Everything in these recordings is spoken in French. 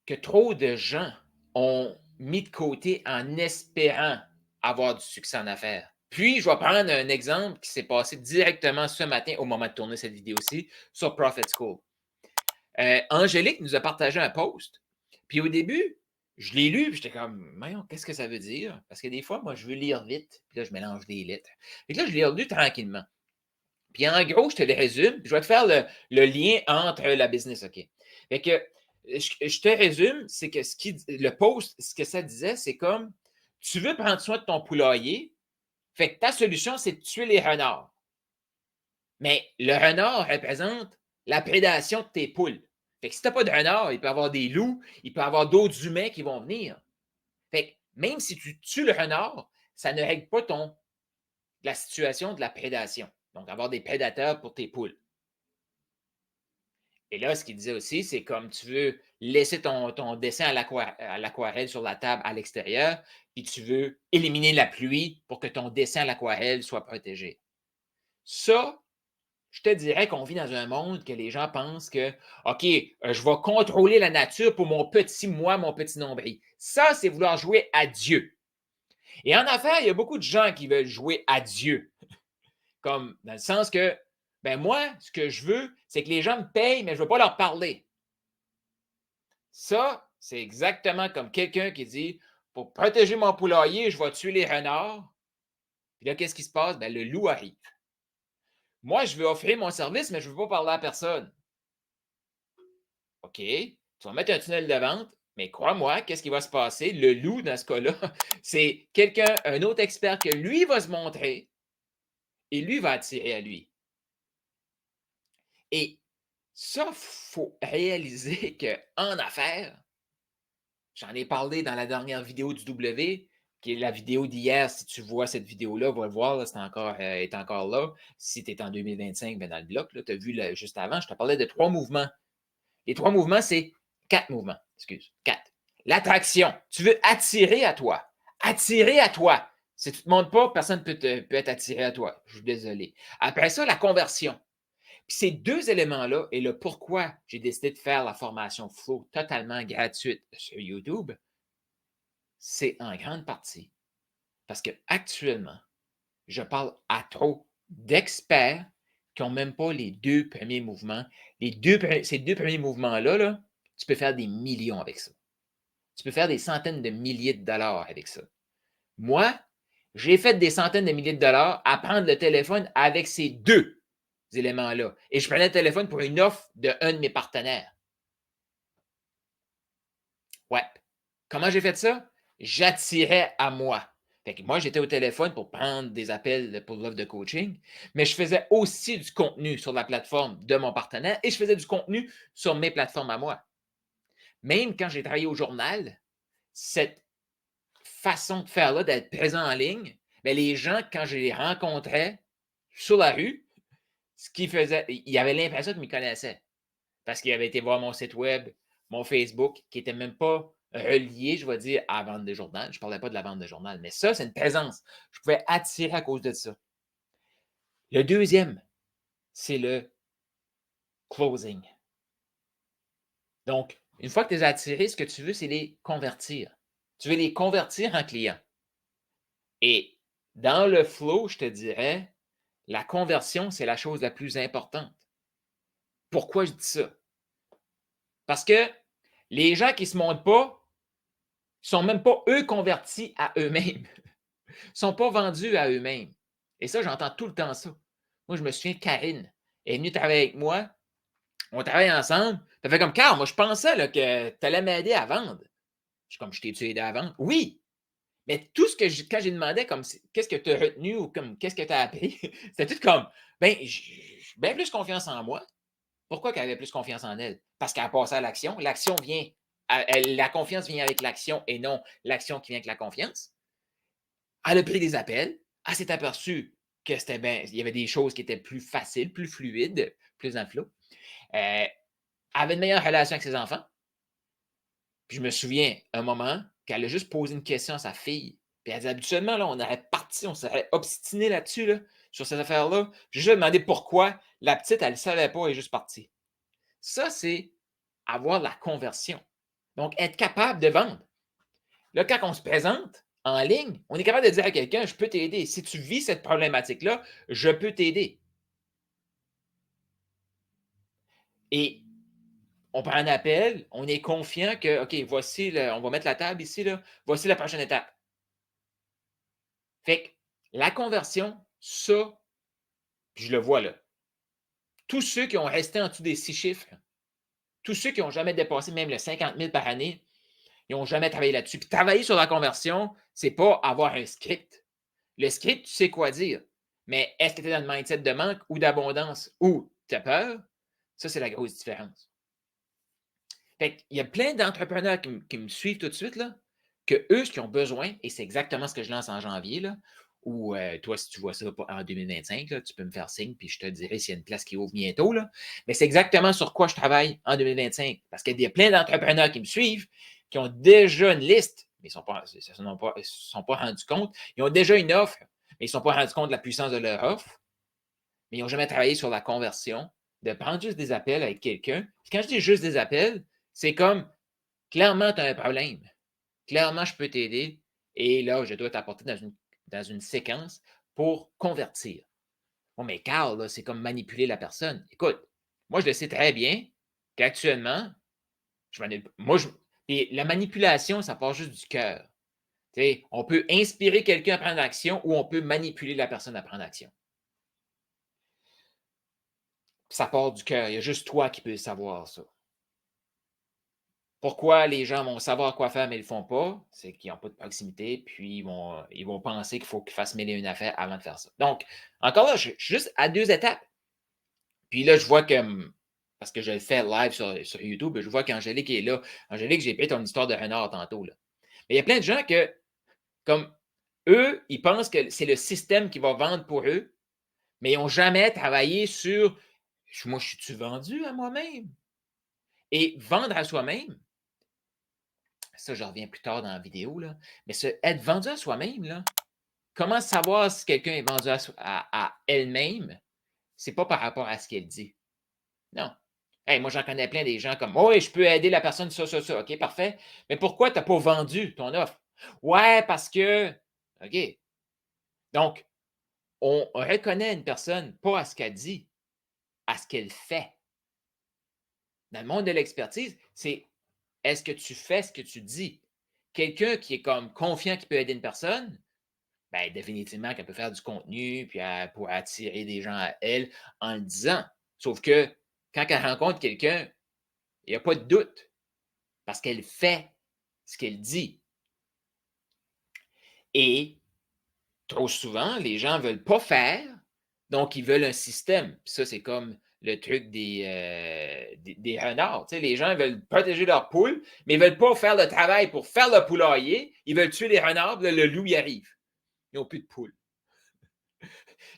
que trop de gens ont mis de côté en espérant avoir du succès en affaires. Puis, je vais prendre un exemple qui s'est passé directement ce matin au moment de tourner cette vidéo-ci sur Profit School. Angélique nous a partagé un post. Puis au début, je l'ai lu, puis j'étais comme, voyons, qu'est-ce que ça veut dire? Parce que des fois, moi, je veux lire vite, puis là, je mélange des lettres. Et là, je l'ai relu tranquillement. Puis en gros, je te le résume, puis je vais te faire le lien entre la business, OK? Fait que, je te résume, c'est que le post, ce que ça disait, c'est comme, tu veux prendre soin de ton poulailler, fait que ta solution, c'est de tuer les renards. Mais le renard représente la prédation de tes poules. Fait que si tu n'as pas de renard, il peut y avoir des loups, il peut y avoir d'autres humains qui vont venir. Fait que même si tu tues le renard, ça ne règle pas la situation de la prédation. Donc, avoir des prédateurs pour tes poules. Et là, ce qu'il disait aussi, c'est comme tu veux laisser ton dessin à l'aquarelle sur la table à l'extérieur, puis tu veux éliminer la pluie pour que ton dessin à l'aquarelle soit protégé. Ça, je te dirais qu'on vit dans un monde que les gens pensent que, OK, je vais contrôler la nature pour mon petit moi, mon petit nombril. Ça, c'est vouloir jouer à Dieu. Et en affaires, il y a beaucoup de gens qui veulent jouer à Dieu. Comme dans le sens que, ben moi, ce que je veux, c'est que les gens me payent, mais je ne veux pas leur parler. Ça, c'est exactement comme quelqu'un qui dit, pour protéger mon poulailler, je vais tuer les renards. Puis là, qu'est-ce qui se passe? Ben, le loup arrive. Moi, je veux offrir mon service, mais je ne veux pas parler à personne. OK, tu vas mettre un tunnel de vente, mais crois-moi, qu'est-ce qui va se passer? Le loup, dans ce cas-là, c'est quelqu'un, un autre expert que lui va se montrer et lui va attirer à lui. Et ça, il faut réaliser qu'en affaires, j'en ai parlé dans la dernière vidéo du W, qui est la vidéo d'hier. Si tu vois cette vidéo-là, va le voir, là, est encore là. Si tu es en 2025, ben dans le bloc, tu as vu juste avant, je te parlais de 3 mouvements. Les 3 mouvements, c'est 4 mouvements. Excuse, 4. L'attraction. Tu veux attirer à toi. Attirer à toi. Si tu ne te montres pas, personne ne peut être attiré à toi. Je suis désolé. Après ça, la conversion. Puis ces deux éléments-là, et le pourquoi j'ai décidé de faire la formation Flow totalement gratuite sur YouTube, c'est en grande partie parce que actuellement, je parle à trop d'experts qui n'ont même pas les 2 premiers mouvements. Ces 2 premiers mouvements-là, là, tu peux faire des millions avec ça. Tu peux faire des centaines de milliers de dollars avec ça. Moi, j'ai fait des centaines de milliers de dollars à prendre le téléphone avec ces 2 éléments-là. Et je prenais le téléphone pour une offre d'un de mes partenaires. Ouais. Comment j'ai fait ça? J'attirais à moi. Fait que moi, j'étais au téléphone pour prendre des appels pour l'offre de coaching, mais je faisais aussi du contenu sur la plateforme de mon partenaire et je faisais du contenu sur mes plateformes à moi. Même quand j'ai travaillé au journal, cette façon de faire-là, d'être présent en ligne, bien, les gens, quand je les rencontrais sur la rue, ce qu'ils faisaient, ils avaient l'impression qu'ils me connaissaient parce qu'ils avaient été voir mon site web, mon Facebook, qui n'était même pas relié, je vais dire, à la vente de journal. Je ne parlais pas de la vente de journal, mais ça, c'est une présence. Je pouvais attirer à cause de ça. Le deuxième, c'est le closing. Donc, une fois que tu les as attirés, ce que tu veux, c'est les convertir. Tu veux les convertir en clients. Et dans le flow, je te dirais, la conversion, c'est la chose la plus importante. Pourquoi je dis ça? Parce que les gens qui ne se montrent pas ne sont même pas eux convertis à eux-mêmes. Ils ne sont pas vendus à eux-mêmes. Et ça, j'entends tout le temps ça. Moi, je me souviens de Karine. Elle est venue travailler avec moi. On travaille ensemble. Ça fait comme, Carl, moi, je pensais là, que tu allais m'aider à vendre. Je suis comme, je t'ai-tu aidé à vendre? Oui. Mais tout ce que quand j'ai demandé, comme, qu'est-ce que tu as retenu ou comme, qu'est-ce que tu as appris? C'était tout comme, ben, j'ai bien plus confiance en moi. Pourquoi qu'elle avait plus confiance en elle? Parce qu'elle a passé à l'action. L'action vient, la confiance vient avec l'action et non l'action qui vient avec la confiance. Elle a pris des appels. Elle s'est aperçue que c'était il y avait des choses qui étaient plus faciles, plus fluides, plus en flow. Elle avait une meilleure relation avec ses enfants. Puis je me souviens un moment qu'elle a juste posé une question à sa fille. Puis elle dit habituellement, là, on aurait parti, on serait obstiné là-dessus, là, sur ces affaires-là. J'ai juste demandé pourquoi. La petite, elle ne savait pas, elle est juste partie. Ça, c'est avoir la conversion. Donc, être capable de vendre. Là, quand on se présente en ligne, on est capable de dire à quelqu'un, je peux t'aider. Si tu vis cette problématique-là, je peux t'aider. Et on prend un appel, on est confiant que, OK, voici, on va mettre la table ici, là, voici la prochaine étape. Fait que la conversion, ça, puis je le vois là. Tous ceux qui ont resté en dessous des 6 chiffres, tous ceux qui n'ont jamais dépassé même le 50 000 par année, ils n'ont jamais travaillé là-dessus. Puis travailler sur la conversion, c'est pas avoir un script. Le script, tu sais quoi dire. Mais est-ce que tu es dans le mindset de manque ou d'abondance ou tu as peur? Ça, c'est la grosse différence. Fait qu'il y a plein d'entrepreneurs qui me suivent tout de suite, là, que eux, ce qu'ils ont besoin, et c'est exactement ce que je lance en janvier, là, ou toi, si tu vois ça en 2025, là, tu peux me faire signe, puis je te dirai s'il y a une place qui ouvre bientôt. Là. Mais c'est exactement sur quoi je travaille en 2025. Parce qu'il y a plein d'entrepreneurs qui me suivent, qui ont déjà une liste, mais ils ne se sont pas rendus compte. Ils ont déjà une offre, mais ils ne se sont pas rendus compte de la puissance de leur offre, mais ils n'ont jamais travaillé sur la conversion, de prendre juste des appels avec quelqu'un. Quand je dis juste des appels, c'est comme clairement, tu as un problème. Clairement, je peux t'aider. Et là, je dois t'apporter dans une séquence pour convertir. Bon, mais Carl, là, c'est comme manipuler la personne. Écoute, moi, je le sais très bien qu'actuellement, et la manipulation, ça part juste du cœur. On peut inspirer quelqu'un à prendre action ou on peut manipuler la personne à prendre action. Ça part du cœur. Il y a juste toi qui peux savoir ça. Pourquoi les gens vont savoir quoi faire, mais ils ne le font pas? C'est qu'ils n'ont pas de proximité, puis ils vont penser qu'il faut qu'ils fassent mille et une affaires avant de faire ça. Donc, encore là, je suis juste à 2 étapes. Puis là, je vois que, parce que je le fais live sur YouTube, je vois qu'Angélique est là. Angélique, j'ai pris ton histoire de renard tantôt. Là. Mais il y a plein de gens que, comme eux, ils pensent que c'est le système qui va vendre pour eux, mais ils n'ont jamais travaillé sur moi, je suis-tu vendu à moi-même? Et vendre à soi-même, ça, je reviens plus tard dans la vidéo, là, mais être vendu à soi-même, là, comment savoir si quelqu'un est vendu à elle-même? C'est pas par rapport à ce qu'elle dit. Non. Hey, moi, j'en connais plein des gens comme, oh, oui, je peux aider la personne, ça. OK, parfait. Mais pourquoi tu n'as pas vendu ton offre? Ouais, parce que. OK. Donc, on reconnaît une personne pas à ce qu'elle dit, à ce qu'elle fait. Dans le monde de l'expertise, c'est est-ce que tu fais ce que tu dis? Quelqu'un qui est comme confiant qui peut aider une personne, ben, définitivement qu'elle peut faire du contenu, puis pour attirer des gens à elle en le disant. Sauf que quand elle rencontre quelqu'un, il n'y a pas de doute parce qu'elle fait ce qu'elle dit. Et trop souvent, les gens ne veulent pas faire, donc ils veulent un système. Puis ça, c'est comme le truc des renards. Tu sais, les gens veulent protéger leurs poules, mais ils ne veulent pas faire le travail pour faire le poulailler. Ils veulent tuer les renards, puis là, le loup y arrive. Ils n'ont plus de poules.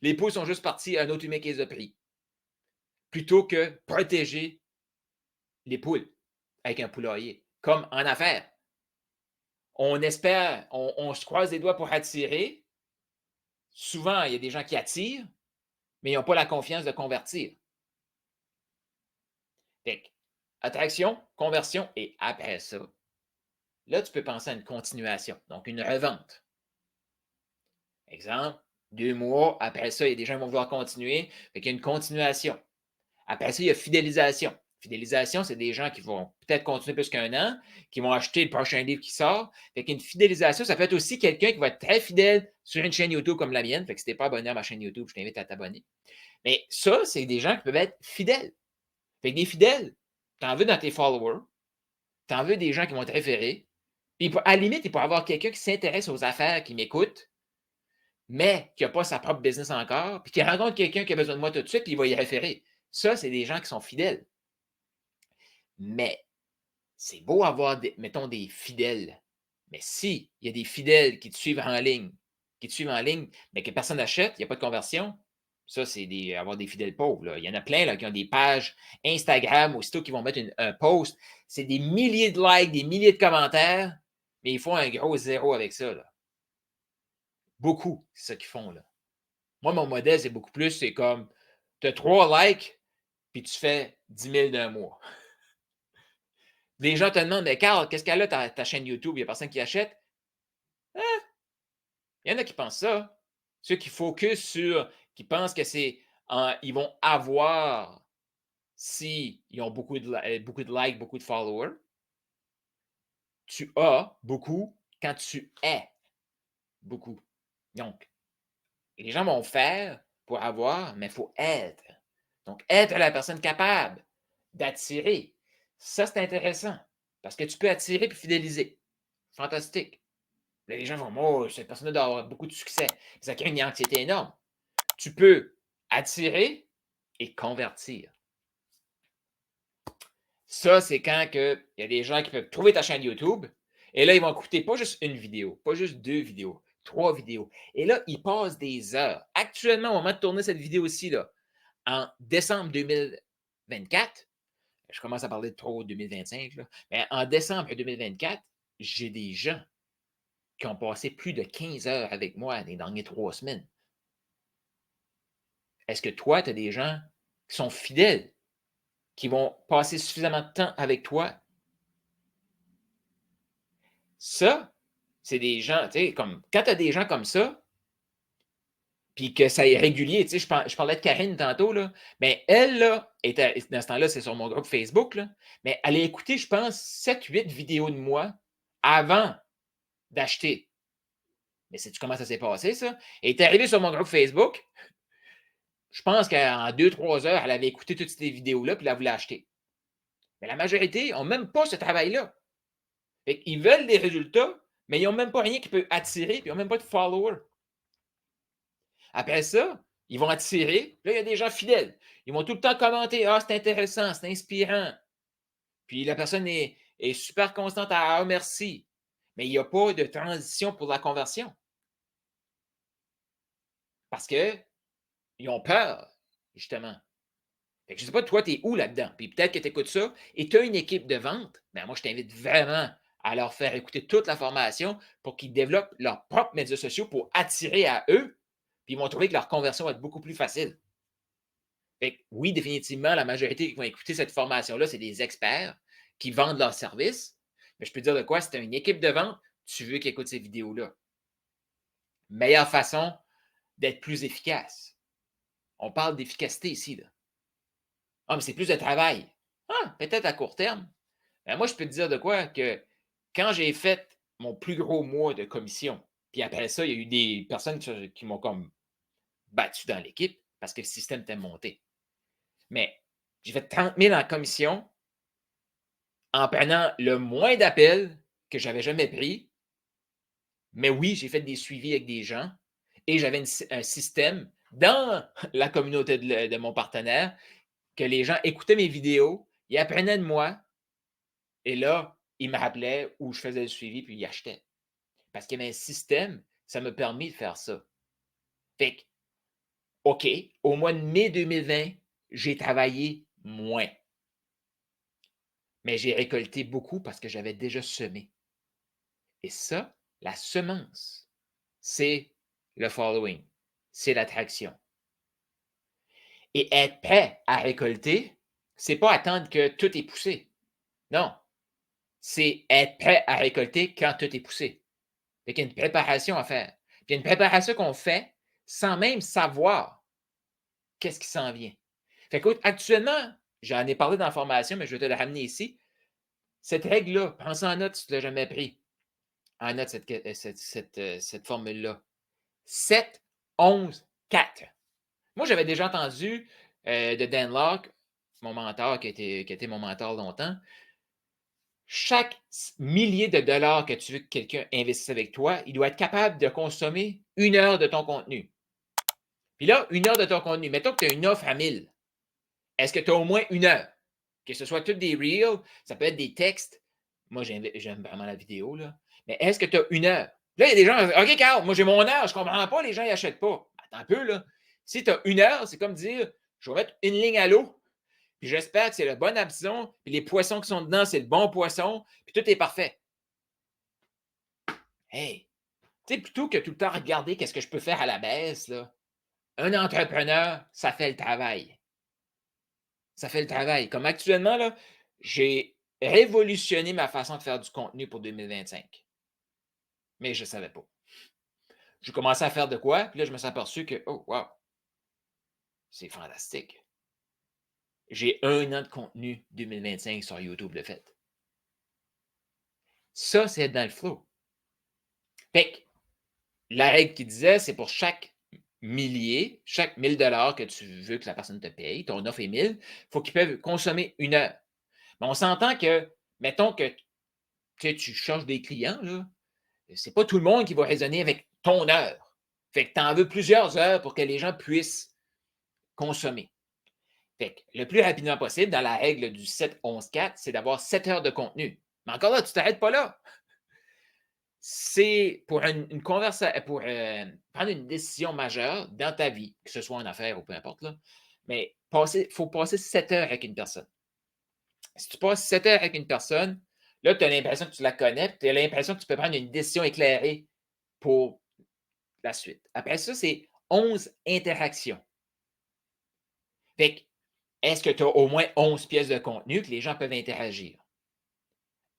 Les poules sont juste parties à un autre humain qui les a pris. Plutôt que protéger les poules avec un poulailler. Comme en affaires. On espère, on se croise les doigts pour attirer. Souvent, il y a des gens qui attirent, mais ils n'ont pas la confiance de convertir. Fait que, attraction, conversion, et après ça, là, tu peux penser à une continuation, donc une revente. Exemple, 2 mois, après ça, il y a des gens qui vont vouloir continuer, fait qu'il y a une continuation. Après ça, il y a fidélisation. Fidélisation, c'est des gens qui vont peut-être continuer plus qu'un an, qui vont acheter le prochain livre qui sort. Fait qu'une fidélisation, ça peut être aussi quelqu'un qui va être très fidèle sur une chaîne YouTube comme la mienne. Fait que si tu n'es pas abonné à ma chaîne YouTube, je t'invite à t'abonner. Mais ça, c'est des gens qui peuvent être fidèles. Fait que des fidèles, tu en veux dans tes followers, tu en veux des gens qui vont te référer. Puis à la limite, il peut y avoir quelqu'un qui s'intéresse aux affaires, qui m'écoute, mais qui n'a pas sa propre business encore, puis qui rencontre quelqu'un qui a besoin de moi tout de suite, puis il va y référer. Ça, c'est des gens qui sont fidèles. Mais c'est beau avoir, mettons, des fidèles. Mais si il y a des fidèles qui te suivent en ligne, mais que personne n'achète, il n'y a pas de conversion, ça, c'est avoir des fidèles pauvres. Là. Il y en a plein là, qui ont des pages Instagram, aussitôt qu'ils vont mettre un post, c'est des milliers de likes, des milliers de commentaires, mais ils font un gros zéro avec ça. Là. Beaucoup, c'est ça qu'ils font. Là. Moi, mon modèle, c'est beaucoup plus, c'est comme, tu as 3 likes, puis tu fais 10 000 d'un mois. Les gens te demandent: «Mais Carl, qu'est-ce qu'elle a ta chaîne YouTube? Il y a personne qui achète?» Hein? Il y en a qui pensent ça. Ceux qui focus sur qui pensent que c'est ils vont avoir si ils ont beaucoup de likes, beaucoup de followers. Tu as beaucoup quand tu es beaucoup. Donc, les gens vont faire pour avoir, mais il faut être. Donc, être la personne capable d'attirer. Ça, c'est intéressant parce que tu peux attirer puis fidéliser. Fantastique. Là, les gens vont: «Oh, cette personne-là doit avoir beaucoup de succès». Ça crée une anxiété énorme. Tu peux attirer et convertir. Ça, c'est quand il y a des gens qui peuvent trouver ta chaîne YouTube et là, ils vont écouter pas juste une vidéo, pas juste 2 vidéos, 3 vidéos. Et là, ils passent des heures. Actuellement, au moment de tourner cette vidéo-ci, là, en décembre 2024, je commence à parler de trop 2025, là, mais en décembre 2024, j'ai des gens qui ont passé plus de 15 heures avec moi les dernières 3 semaines. Est-ce que toi, tu as des gens qui sont fidèles, qui vont passer suffisamment de temps avec toi? Ça, c'est des gens, tu sais, comme quand tu as des gens comme ça, puis que ça est régulier, tu sais, je parlais de Karine tantôt, là, mais elle, là, dans ce temps-là, c'est sur mon groupe Facebook, là, mais elle a écouté, je pense, 7-8 vidéos de moi avant d'acheter. Mais sais-tu comment ça s'est passé, ça? Elle est arrivée sur mon groupe Facebook, je pense qu'en 2-3 heures, elle avait écouté toutes ces vidéos-là, puis elle voulait acheter. Mais la majorité n'ont même pas ce travail-là. Ils veulent des résultats, mais ils n'ont même pas rien qui peut attirer, puis ils n'ont même pas de followers. Après ça, ils vont attirer. Là, il y a des gens fidèles. Ils vont tout le temps commenter: «Ah, c'est intéressant, c'est inspirant». Puis la personne est super constante à «Ah, merci». Mais il n'y a pas de transition pour la conversion. Parce qu'ils ont peur, justement. Fait que je ne sais pas, toi, tu es où là-dedans? Puis peut-être que tu écoutes ça et tu as une équipe de vente. Ben moi, je t'invite vraiment à leur faire écouter toute la formation pour qu'ils développent leurs propres médias sociaux pour attirer à eux. Puis ils vont trouver que leur conversion va être beaucoup plus facile. Fait que oui, définitivement, la majorité qui vont écouter cette formation-là, c'est des experts qui vendent leurs services. Mais je peux te dire de quoi, si tu as une équipe de vente, tu veux qu'ils écoutent ces vidéos-là. Meilleure façon d'être plus efficace. On parle d'efficacité ici, là. Ah, mais c'est plus de travail. Ah, peut-être à court terme. Mais moi, je peux te dire de quoi que quand j'ai fait mon plus gros mois de commission, puis après ça, il y a eu des personnes qui m'ont comme battu dans l'équipe parce que le système était monté. Mais j'ai fait 30 000 en commission en prenant le moins d'appels que j'avais jamais pris. Mais oui, j'ai fait des suivis avec des gens et j'avais un système dans la communauté de mon partenaire que les gens écoutaient mes vidéos, ils apprenaient de moi et là, ils me rappelaient ou je faisais le suivi puis ils achetaient. Parce qu'il y avait un système, ça m'a permis de faire ça. Fait que, OK, au mois de mai 2020, j'ai travaillé moins, mais j'ai récolté beaucoup parce que j'avais déjà semé. Et ça, la semence, c'est le following, c'est l'attraction. Et être prêt à récolter, c'est pas attendre que tout est poussé. Non, c'est être prêt à récolter quand tout est poussé. Fait qu'il y a une préparation à faire. Puis il y a une préparation qu'on fait sans même savoir qu'est-ce qui s'en vient. Fait qu'écoute, actuellement, j'en ai parlé dans la formation, mais je vais te la ramener ici. Cette règle-là, prends ça en note si tu ne l'as jamais pris. En note cette formule-là. 7, 11, 4. Moi, j'avais déjà entendu de Dan Locke, mon mentor, qui a été mon mentor longtemps. Chaque millier de dollars que tu veux que quelqu'un investisse avec toi, il doit être capable de consommer 1 heure de ton contenu. Puis là, 1 heure de ton contenu, mettons que tu as une offre à 1000. Est-ce que tu as au moins 1 heure? Que ce soit toutes des reels, ça peut être des textes. Moi, j'aime vraiment la vidéo, là. Mais est-ce que tu as 1 heure? Là, il y a des gens, OK, Carl, moi j'ai mon heure, je ne comprends pas, les gens n'achètent pas. Attends un peu, là. Si tu as 1 heure, c'est comme dire, je vais mettre une ligne à l'eau, puis j'espère que c'est le bon hameçon, puis les poissons qui sont dedans, c'est le bon poisson, puis tout est parfait. Hey, tu sais, plutôt que tout le temps regarder qu'est-ce que je peux faire à la baisse, là, un entrepreneur, ça fait le travail. Ça fait le travail. Comme actuellement, là, j'ai révolutionné ma façon de faire du contenu pour 2025. Mais je ne savais pas. J'ai commencé à faire de quoi, puis là, je me suis aperçu que, oh, wow, c'est fantastique. J'ai 1 an de contenu 2025 sur YouTube de fait. Ça, c'est être dans le flow. Fait que la règle qui disait, c'est pour chaque chaque 1000 $ que tu veux que la personne te paye, ton offre est 1000, il faut qu'ils peuvent consommer 1 heure. Mais on s'entend que, mettons que tu cherches des clients, là, c'est pas tout le monde qui va raisonner avec ton heure. Fait que tu en veux plusieurs heures pour que les gens puissent consommer. Fait que le plus rapidement possible, dans la règle du 7-11-4, c'est d'avoir 7 heures de contenu. Mais encore là, tu ne t'arrêtes pas là. C'est pour une conversation, pour prendre une décision majeure dans ta vie, que ce soit en affaires ou peu importe, là, mais il faut passer 7 heures avec une personne. Si tu passes 7 heures avec une personne, là, tu as l'impression que tu la connais, tu as l'impression que tu peux prendre une décision éclairée pour la suite. Après ça, c'est 11 interactions. Fait que, est-ce que tu as au moins 11 pièces de contenu que les gens peuvent interagir?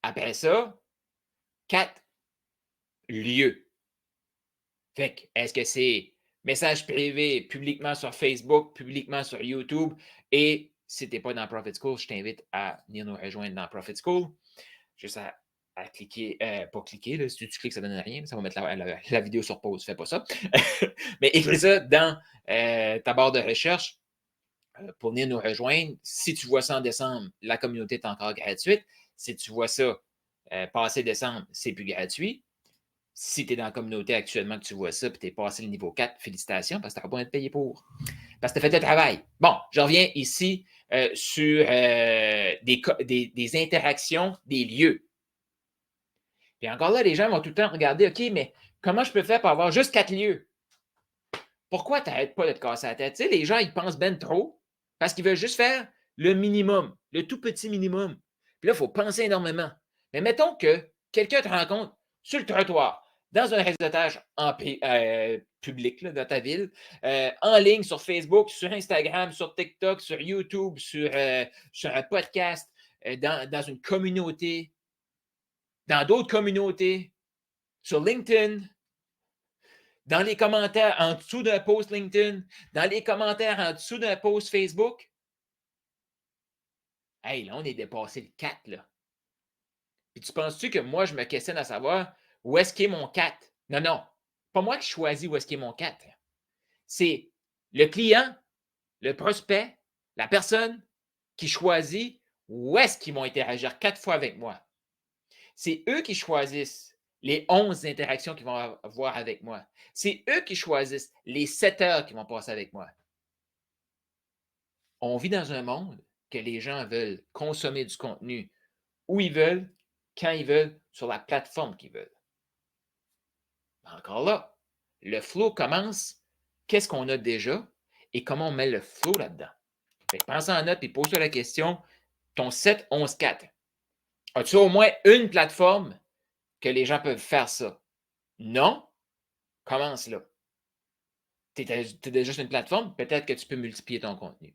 Après ça, 4 lieux. Fait que, est-ce que c'est message privé publiquement sur Facebook, publiquement sur YouTube? Et si tu n'es pas dans Profit School, je t'invite à venir nous rejoindre dans Profit School. Juste à cliquer, pas cliquer, là, si tu cliques, ça ne donne rien, ça va mettre la vidéo sur pause, fais pas ça. Mais écris ça dans ta barre de recherche pour venir nous rejoindre. Si tu vois ça en décembre, la communauté est encore gratuite. Si tu vois ça passé décembre, c'est plus gratuit. Si tu es dans la communauté actuellement que tu vois ça, puis tu es passé le niveau 4, félicitations, parce que tu n'auras pas être payé pour. Parce que tu as fait le travail. Bon, je reviens ici sur des interactions, des lieux. Puis encore là, les gens vont tout le temps regarder, OK, mais comment je peux faire pour avoir juste 4 lieux? Pourquoi tu n'arrêtes pas de te casser la tête? Tu sais, les gens, ils pensent ben trop parce qu'ils veulent juste faire le minimum, le tout petit minimum. Puis là, il faut penser énormément. Mais mettons que quelqu'un te rencontre sur le trottoir, dans un réseautage public là, dans ta ville, en ligne, sur Facebook, sur Instagram, sur TikTok, sur YouTube, sur un podcast, dans une communauté, dans d'autres communautés, sur LinkedIn, dans les commentaires en dessous d'un post LinkedIn, dans les commentaires en dessous d'un post Facebook. Hey, là, on est dépassé le 4, là. Puis tu penses-tu que moi, je me questionne à savoir où est-ce qu'est mon 4? Non, non. Pas moi qui choisis où est-ce qu'est mon 4. C'est le client, le prospect, la personne qui choisit où est-ce qu'ils vont interagir 4 fois avec moi. C'est eux qui choisissent les 11 interactions qu'ils vont avoir avec moi. C'est eux qui choisissent les 7 heures qu'ils vont passer avec moi. On vit dans un monde que les gens veulent consommer du contenu où ils veulent, quand ils veulent, sur la plateforme qu'ils veulent. Encore là, le flow commence, qu'est-ce qu'on a déjà et comment on met le flow là-dedans. Fait que pense en note et pose-toi la question, ton 7-11-4, as-tu au moins une plateforme que les gens peuvent faire ça? Non? Commence là. Tu es déjà sur une plateforme, peut-être que tu peux multiplier ton contenu.